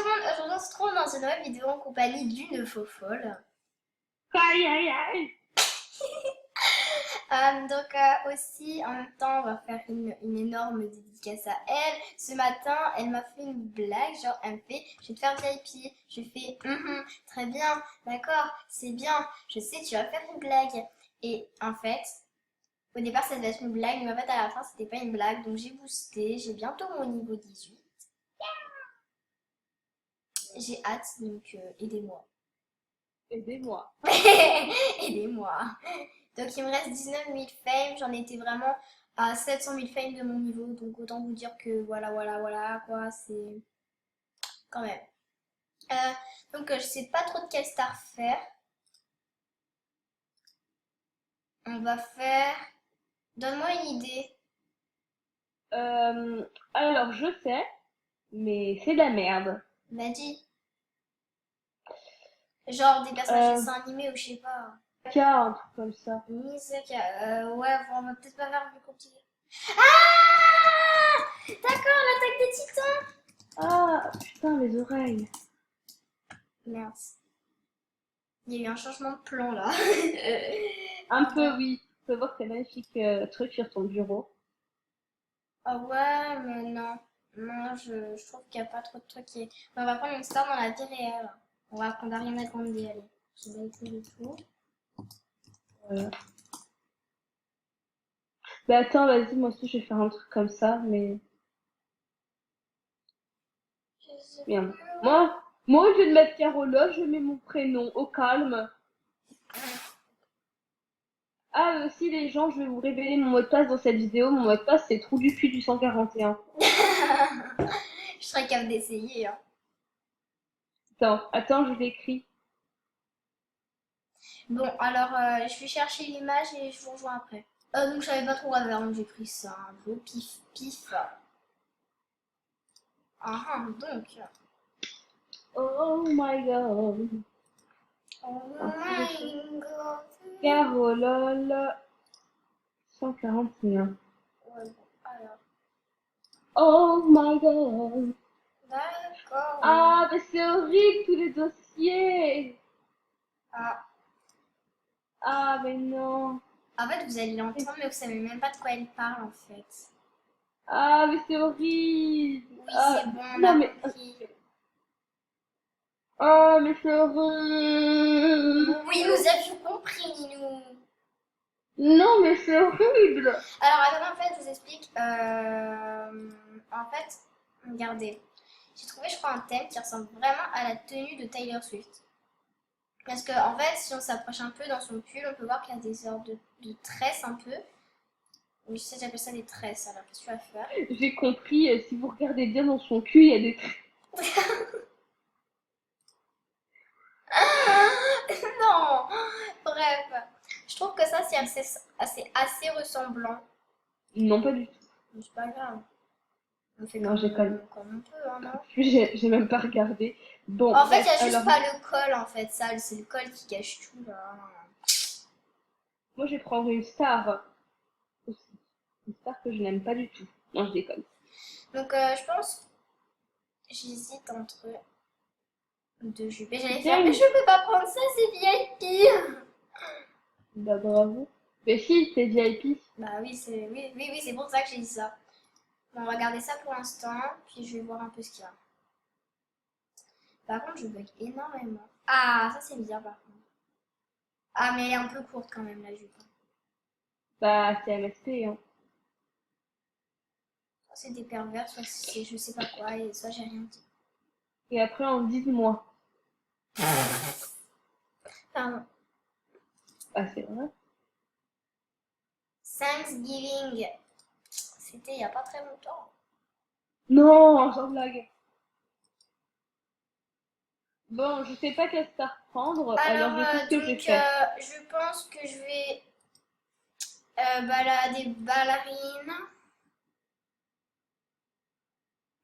tout le monde, aujourd'hui on se retrouve dans une nouvelle vidéo en compagnie d'une faux folle. Aïe, aïe, aïe. Aussi, en même temps, on va faire une énorme dédicace à elle. Ce matin, elle m'a fait une blague, genre elle me fait, je vais te faire VIP. Je fais, très bien, d'accord, c'est bien, je sais, tu vas faire une blague. Et en fait, au départ, ça devait être une blague, mais en fait, à la fin, c'était pas une blague, donc j'ai boosté, j'ai bientôt mon niveau 18. J'ai hâte, donc aidez-moi. Aidez-moi. Aidez-moi. Donc il me reste 19 000 fame, j'en étais vraiment à 700 000 fame de mon niveau, donc autant vous dire que voilà, quoi, c'est quand même. Je sais pas trop de quelle star faire. On va faire... Donne-moi une idée. Alors, je sais, mais c'est de la merde. Vas-y. Genre des personnages de Euh, dessins animés ou je sais pas. un truc comme ça. Misaka, ouais, bon, on va peut-être pas faire plus compliqué. Ah, d'accord, l'attaque des titans. Ah, putain, mes oreilles. Merde. Il y a eu un changement de plan là. Un Pardon. peu, oui. Tu peux voir ces magnifiques trucs sur ton bureau. Ah ouais, mais non. Non, je trouve qu'il n'y a pas trop de trucs qui... On va prendre une star dans la vie réelle. On va prendre Ariana Grande, allez. Je vais écouter le tout. Voilà. Bah attends, vas-y, moi aussi je vais faire un truc comme ça, mais Je sais merde. plus. Moi, au lieu de mettre Carola, je mets mon prénom au calme. Ah, aussi les gens, je vais vous révéler mon mot de passe dans cette vidéo. Mon mot de passe, c'est trou du cul du 141. Je serais capable d'essayer, hein. Attends, je l'écris. Bon, alors, je vais chercher l'image et je vous rejoins après. Donc, je savais pas trop quoi faire, donc j'ai pris ça. Un peu pif, pif. Donc. Oh my god. Oh Alors, si je fais my god. Carolol 141. Ouais, bon, alors. Oh my god. D'accord. Ah, mais c'est horrible tous les dossiers. Ah. Ah, mais non. En fait, vous allez l'entendre, mais vous savez même pas de quoi elle parle, en fait. Ah, mais c'est horrible. Oui, c'est Ah, bon, on a non, mais. compris. Ah, mais c'est horrible. Oui, nous avions compris, nous. Non, mais c'est horrible. Alors, attendez, en fait, je vous explique. En fait, regardez. J'ai trouvé, je crois, un thème qui ressemble vraiment à la tenue de Taylor Swift. Parce que, en fait, si on s'approche un peu dans son pull, on peut voir qu'il y a des sortes de tresses un peu. Oui, je sais, j'appelle ça des tresses, alors qu'est-ce que tu vas faire? J'ai compris, si vous regardez bien dans son cul, il y a des. Non! Bref, je trouve que ça, c'est assez ressemblant. Non, pas du tout. Mais c'est pas grave. On fait Non, j'ai connu. comme on peut, hein, non? J'ai même pas regardé. Bon, En fait, il bref, y a juste alors, pas le col, en fait, ça, c'est le col qui cache tout, là. moi, je vais prendre une star aussi. Une star que je n'aime pas du tout. Non, je déconne. Donc, je pense, j'hésite entre deux jupes. Et j'allais faire, Bien, mais je peux pas prendre ça, c'est VIP! bah bravo. Mais si, c'est VIP. Bah oui, c'est pour ça que j'ai dit ça. Bon, on va garder ça pour l'instant, puis je vais voir un peu ce qu'il y a. Par contre, je bug énormément. Ah, ça c'est bien par contre. Ah, mais elle est un peu courte quand même, la jupe. Bah, c'est MSP, hein. Soit c'est des pervers, soit c'est je sais pas quoi, et soit j'ai rien dit. Et après, on dit moi. Pardon. Ah, c'est vrai. Thanksgiving. C'était il y a pas très longtemps. Non, sans blague. Bon, je sais pas quelle star prendre, alors Alors, je sais ce que je vais faire. je pense que je vais des ballerines.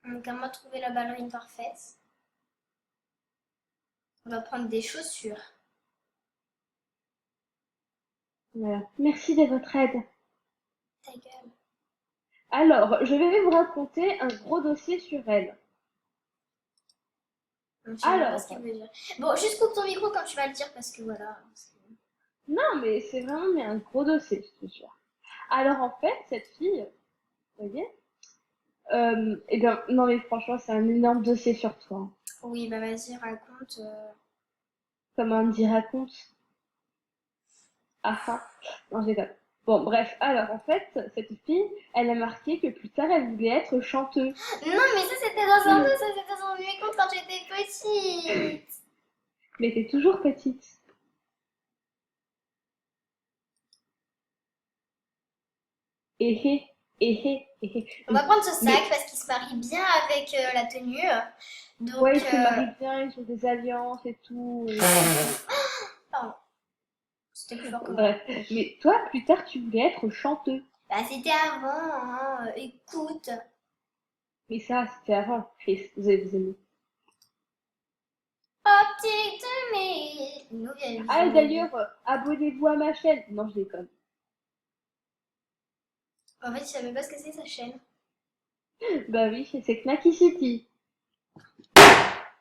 Donc, à moi de trouver la ballerine parfaite. On va prendre des chaussures. Voilà. Merci de votre aide. Ta gueule. Alors, je vais vous raconter un gros dossier sur elle. Je sais même pas Alors, ce qu'il veut dire. Bon, juste coupe ton micro quand tu vas le dire parce que voilà. non, mais c'est vraiment mais un gros dossier, je te jure. Alors, en fait, cette fille, vous voyez, eh bien, non, mais franchement, c'est un énorme dossier sur toi, hein. Oui, bah vas-y, raconte. Comme on dit, raconte. Ah ah. Non, je déconne. Bon, bref, alors, en fait, cette fille, elle a marqué que plus tard, elle voulait être chanteuse. Non, mais ça c'était dans un deux, ça c'était dans mes comptes quand j'étais petite. Mais t'es toujours petite. Eh eh, eh eh, eh On va eh. prendre ce sac Mais, parce qu'il se marie bien avec la tenue. ouais, Donc, ils se marient bien, ils ont des alliances et tout. pardon, c'était plus fort que moi. Bref. Mais toi, plus tard, tu voulais être chanteuse. Bah, c'était avant, hein. Écoute. Mais ça, c'était avant. Chris, vous avez aimé. Optique de mes nouvelles Ah, et vies. d'ailleurs, abonnez-vous à ma chaîne. Non, je déconne. En fait, je savais pas ce que c'est sa chaîne. Bah oui, c'est Knacky City.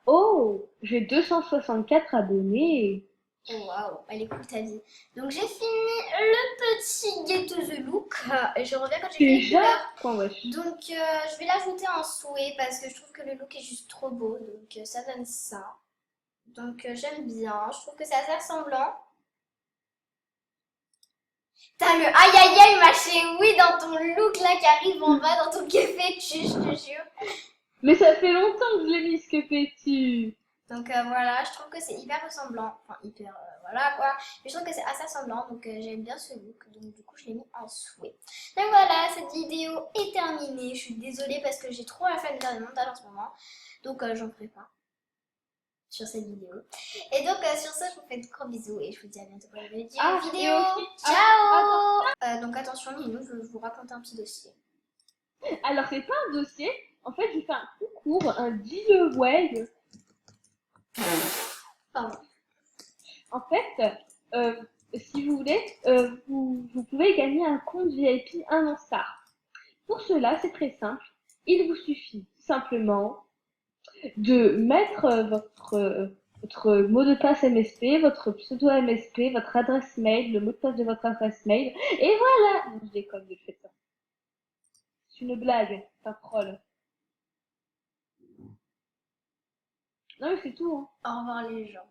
Oh, j'ai 264 abonnés. Oh, waouh, elle est cool ta vie. Donc j'ai fini le petit Get to the Look. Et je reviens quand j'ai fini les Déjà? couleurs. Point wesh. Donc je vais l'ajouter en souhait parce que je trouve que le look est juste trop beau. Donc ça donne ça. Donc j'aime bien. Je trouve que c'est assez ressemblant. T'as le aïe aïe aïe ma chérie dans ton look là qui arrive en bas dans ton café tu, je te jure. Mais ça fait longtemps que je l'ai mis, ce que fais-tu? Donc voilà, je trouve que c'est hyper ressemblant. Enfin hyper voilà quoi. Mais je trouve que c'est assez ressemblant. Donc j'aime bien ce look. Donc du coup je l'ai mis en souhait. Donc voilà, cette vidéo est terminée. Je suis désolée parce que j'ai trop la flemme de faire des montages en ce moment. Donc j'en ferai pas sur cette vidéo. Et donc sur ça, je vous fais de gros bisous et je vous dis à bientôt pour une nouvelle Ah, et vidéo. aussi, Ciao. Donc attention Nino, je vais vous raconter un petit dossier. alors c'est pas un dossier. En fait, j'ai fait un concours, un giveaway. Pardon. En fait, si vous voulez, vous pouvez gagner un compte VIP 1 an star. Pour cela, c'est très simple. Il vous suffit tout simplement de mettre votre mot de passe MSP, votre pseudo MSP, votre adresse mail, le mot de passe de votre adresse mail, et voilà! Non, je déconne, je fais ça. C'est une blague, pas troll. Non, mais c'est tout, hein. Au revoir les gens.